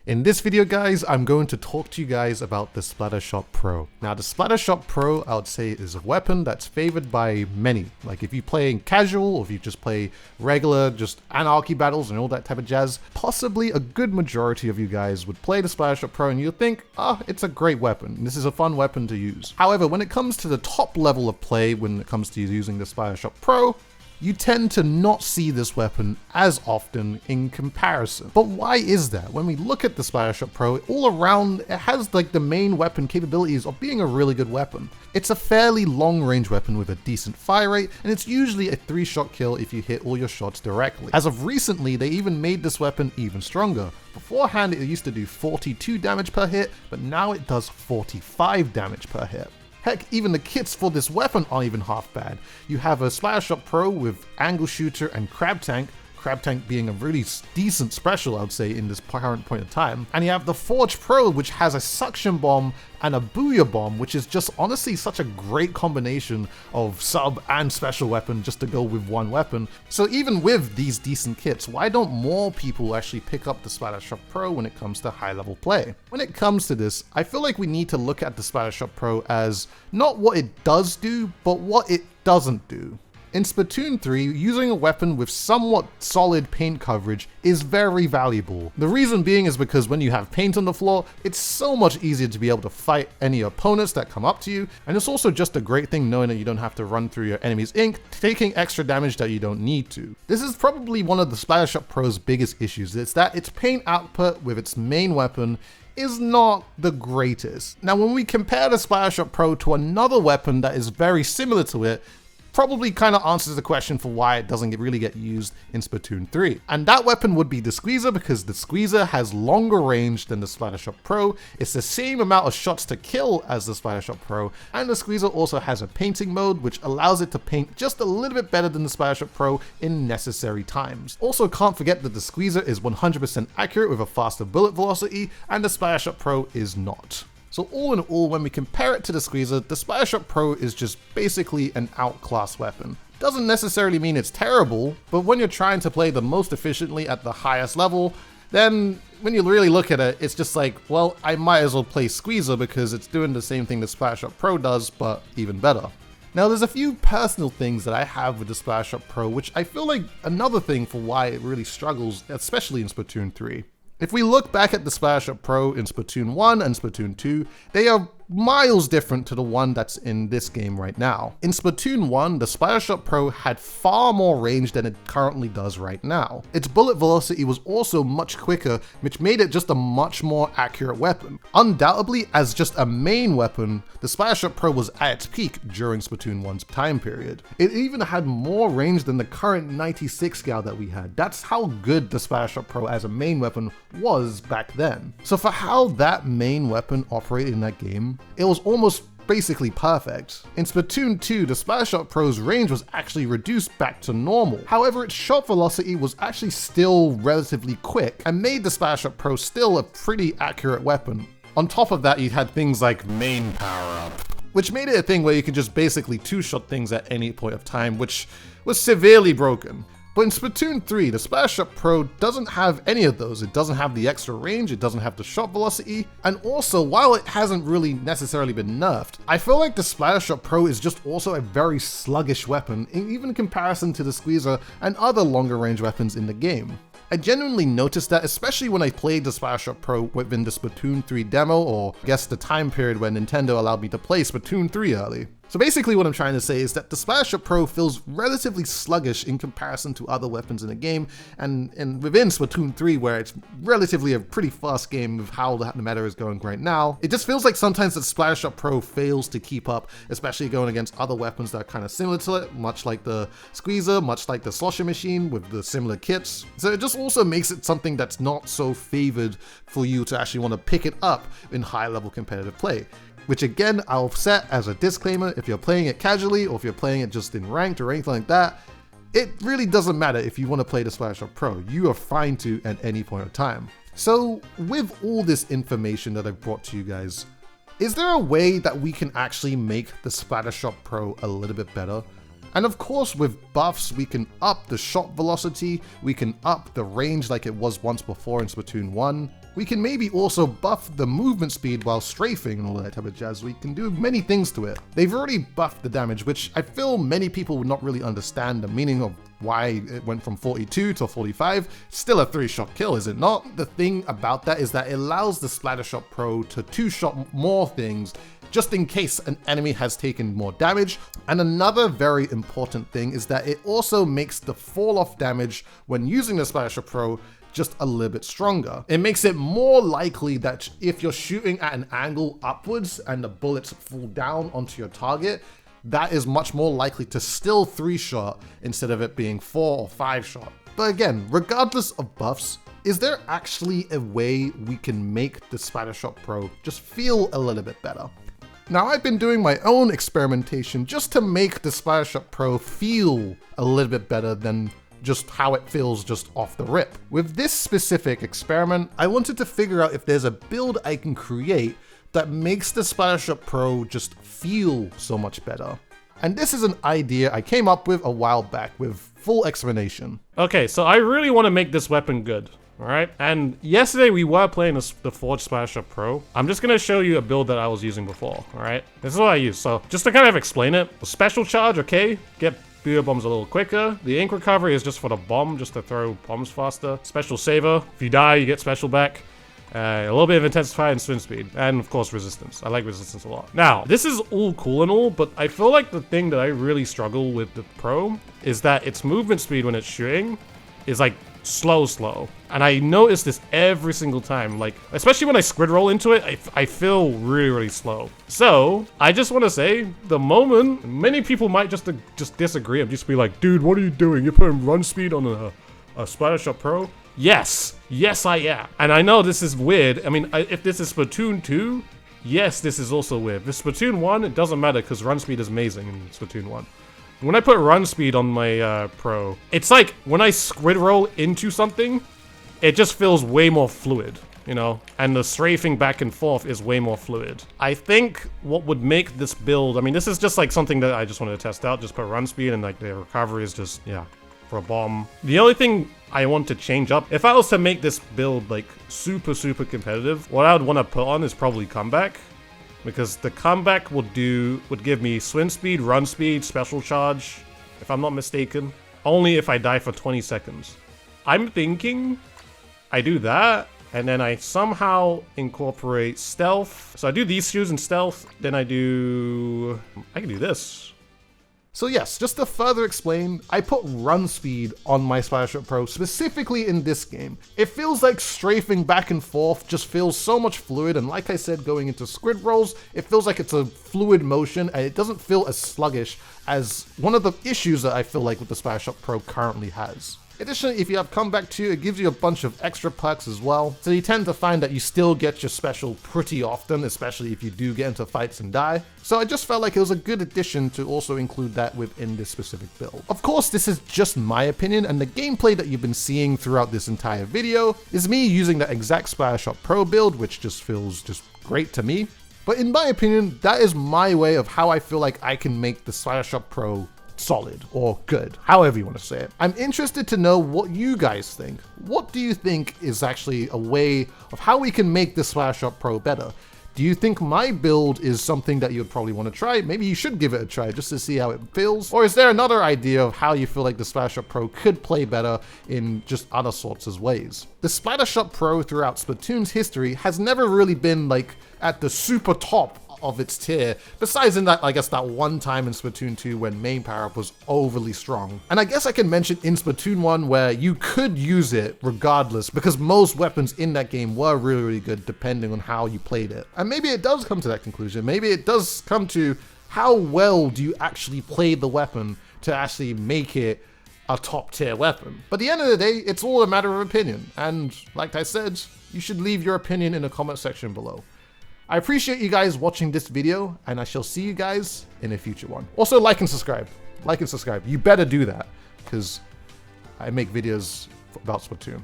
In this video, guys, I'm going to talk to you guys about the Splattershot Pro. Now, the Splattershot Pro, I would say, is a weapon that's favored by many. Like, if you play in casual, or if you just play regular, just anarchy battles and all that type of jazz, possibly a good majority of you guys would play the Splattershot Pro and you'll think, it's a great weapon. This is a fun weapon to use. However, when it comes to the top level of play, when it comes to using the Splattershot Pro, you tend to not see this weapon as often in comparison. But why is that? When we look at the Splattershot Pro, all around, it has like the main weapon capabilities of being a really good weapon. It's a fairly long range weapon with a decent fire rate, and it's usually a 3-shot kill if you hit all your shots directly. As of recently, they even made this weapon even stronger. Beforehand, it used to do 42 damage per hit, but now it does 45 damage per hit. Heck, even the kits for this weapon aren't even half bad. You have a Splattershot Pro with Angle Shooter and Crab Tank being a really decent special, I would say, in this current point of time. And you have the Forge Pro, which has a Suction Bomb and a Booyah Bomb, which is just honestly such a great combination of sub and special weapon just to go with one weapon. So even with these decent kits, why don't more people actually pick up the Splattershot Pro when it comes to high level play? When it comes to this, I feel like we need to look at the Splattershot Pro as not what it does do, but what it doesn't do. In Splatoon 3, using a weapon with somewhat solid paint coverage is very valuable. The reason being is because when you have paint on the floor, it's so much easier to be able to fight any opponents that come up to you, and it's also just a great thing knowing that you don't have to run through your enemy's ink, taking extra damage that you don't need to. This is probably one of the Splattershot Pro's biggest issues, it's that its paint output with its main weapon is not the greatest. Now, when we compare the Splattershot Pro to another weapon that is very similar to it, probably kind of answers the question for why it doesn't really get used in Splatoon 3. And that weapon would be the Squeezer, because the Squeezer has longer range than the Splattershot Pro. It's the same amount of shots to kill as the Splattershot Pro, and the Squeezer also has a painting mode, which allows it to paint just a little bit better than the Splattershot Pro in necessary times. Also, can't forget that the Squeezer is 100% accurate with a faster bullet velocity, and the Splattershot Pro is not. So all in all, when we compare it to the Squeezer, the Splattershot Pro is just basically an outclass weapon. Doesn't necessarily mean it's terrible, but when you're trying to play the most efficiently at the highest level, then when you really look at it, it's just like, well, I might as well play Squeezer because it's doing the same thing the Splattershot Pro does, but even better. Now, there's a few personal things that I have with the Splattershot Pro, which I feel like another thing for why it really struggles, especially in Splatoon 3. If we look back at the Splattershot Pro in Splatoon 1 and Splatoon 2, they are miles different to the one that's in this game right now. In Splatoon 1, the Splattershot Pro had far more range than it currently does right now. Its bullet velocity was also much quicker, which made it just a much more accurate weapon. Undoubtedly, as just a main weapon, the Splattershot Pro was at its peak during Splatoon 1's time period. It even had more range than the current 96 scale that we had. That's how good the Splattershot Pro as a main weapon was back then. So for how that main weapon operated in that game, it was almost basically perfect. In Splatoon 2, the Splattershot Pro's range was actually reduced back to normal. However, its shot velocity was actually still relatively quick and made the Splattershot Pro still a pretty accurate weapon. On top of that, you had things like main power-up, which made it a thing where you could just basically two-shot things at any point of time, which was severely broken. But in Splatoon 3, the Splattershot Pro doesn't have any of those. It doesn't have the extra range, it doesn't have the shot velocity, and also, while it hasn't really necessarily been nerfed, I feel like the Splattershot Pro is just also a very sluggish weapon, even in comparison to the Squeezer and other longer range weapons in the game. I genuinely noticed that, especially when I played the Splattershot Pro within the Splatoon 3 demo, or I guess the time period when Nintendo allowed me to play Splatoon 3 early. So basically what I'm trying to say is that the Splattershot Pro feels relatively sluggish in comparison to other weapons in the game, and within Splatoon 3, where it's relatively a pretty fast game with how the meta is going right now, it just feels like sometimes the Splattershot Pro fails to keep up, especially going against other weapons that are kind of similar to it, much like the Squeezer, much like the Slosher Machine with the similar kits. So it just also makes it something that's not so favored for you to actually want to pick it up in high level competitive play. Which again, I'll set as a disclaimer, if you're playing it casually or if you're playing it just in ranked or anything like that, it really doesn't matter if you want to play the Splattershot Pro, you are fine to at any point of time. So with all this information that I've brought to you guys, is there a way that we can actually make the Splattershot Pro a little bit better? And of course, with buffs, we can up the shot velocity, we can up the range like it was once before in Splatoon 1. We can maybe also buff the movement speed while strafing and all that type of jazz. We can do many things to it. They've already buffed the damage, which I feel many people would not really understand the meaning of why it went from 42 to 45. Still a 3-shot kill, is it not? The thing about that is that it allows the Splattershot Pro to 2-shot more things just in case an enemy has taken more damage. And another very important thing is that it also makes the fall off damage when using the Splattershot Pro just a little bit stronger. It makes it more likely that if you're shooting at an angle upwards and the bullets fall down onto your target, that is much more likely to still 3-shot instead of it being 4 or 5-shot. But again, regardless of buffs, is there actually a way we can make the Splattershot Pro just feel a little bit better? Now, I've been doing my own experimentation just to make the Splattershot Pro feel a little bit better than just how it feels just off the rip. With this specific experiment, I wanted to figure out if there's a build I can create that makes the Splattershot Pro just feel so much better. And this is an idea I came up with a while back with full explanation. Okay, so I really want to make this weapon good. Alright, and yesterday we were playing the Forged Splattershot Pro. I'm just gonna show you a build that I was using before, alright? This is what I use. So, just to kind of explain it, special charge, okay, get booyah bombs a little quicker. The ink recovery is just for the bomb, just to throw bombs faster. Special saver, if you die, you get special back. A little bit of intensify and swim speed, and of course resistance. I like resistance a lot. Now, this is all cool and all, but I feel like the thing that I really struggle with the Pro is that its movement speed when it's shooting is like slow. And I notice this every single time, like, especially when I squid roll into it, I feel really slow. So, I just want to say, the moment, many people might just disagree and just be like, dude, what are you doing? You're putting run speed on a Splattershot Pro? Yes, I am. And I know this is weird. I mean, if this is Splatoon 2, yes, this is also weird. If Splatoon 1, it doesn't matter because run speed is amazing in Splatoon 1. When I put run speed on my Pro, it's like when I squid roll into something, it just feels way more fluid, you know? And the strafing back and forth is way more fluid. I think what would make this build, I mean, this is just like something that I just wanted to test out, just put run speed and like the recovery is just, yeah, for a bomb. The only thing I want to change up, if I was to make this build like super competitive, what I would want to put on is probably comeback. Because the comeback would give me swim speed, run speed, special charge, if I'm not mistaken. Only if I die for 20 seconds. I'm thinking I do that, and then I somehow incorporate stealth. So I do these shoes in stealth, then I can do this. So yes, just to further explain, I put run speed on my Splattershot Pro specifically in this game. It feels like strafing back and forth just feels so much fluid, and like I said, going into squid rolls, it feels like it's a fluid motion and it doesn't feel as sluggish as one of the issues that I feel like with the Splattershot Pro currently has. Additionally, if you have comeback 2, it gives you a bunch of extra perks as well, so you tend to find that you still get your special pretty often, especially if you do get into fights and die. So I just felt like it was a good addition to also include that within this specific build. Of course, this is just my opinion, and the gameplay that you've been seeing throughout this entire video is me using the exact Splattershot Pro build, which just feels just great to me. But in my opinion, that is my way of how I feel like I can make the Splattershot Pro solid or good, however you want to say it. I'm interested to know what you guys think. What do you think is actually a way of how we can make the Splattershot Pro better? Do you think my build is something that you'd probably want to try? Maybe you should give it a try just to see how it feels. Or is there another idea of how you feel like the Splattershot Pro could play better in just other sorts of ways? The Splattershot Pro throughout Splatoon's history has never really been like at the super top of its tier, besides in that, I guess, that one time in Splatoon 2 when main power-up was overly strong. And I guess I can mention in Splatoon 1 where you could use it regardless, because most weapons in that game were really good depending on how you played it. And maybe it does come to that conclusion. Maybe it does come to how well do you actually play the weapon to actually make it a top tier weapon. But at the end of the day, it's all a matter of opinion. And like I said, you should leave your opinion in the comment section below. I appreciate you guys watching this video, and I shall see you guys in a future one. Also, like and subscribe. Like and subscribe. You better do that, because I make videos about Splatoon.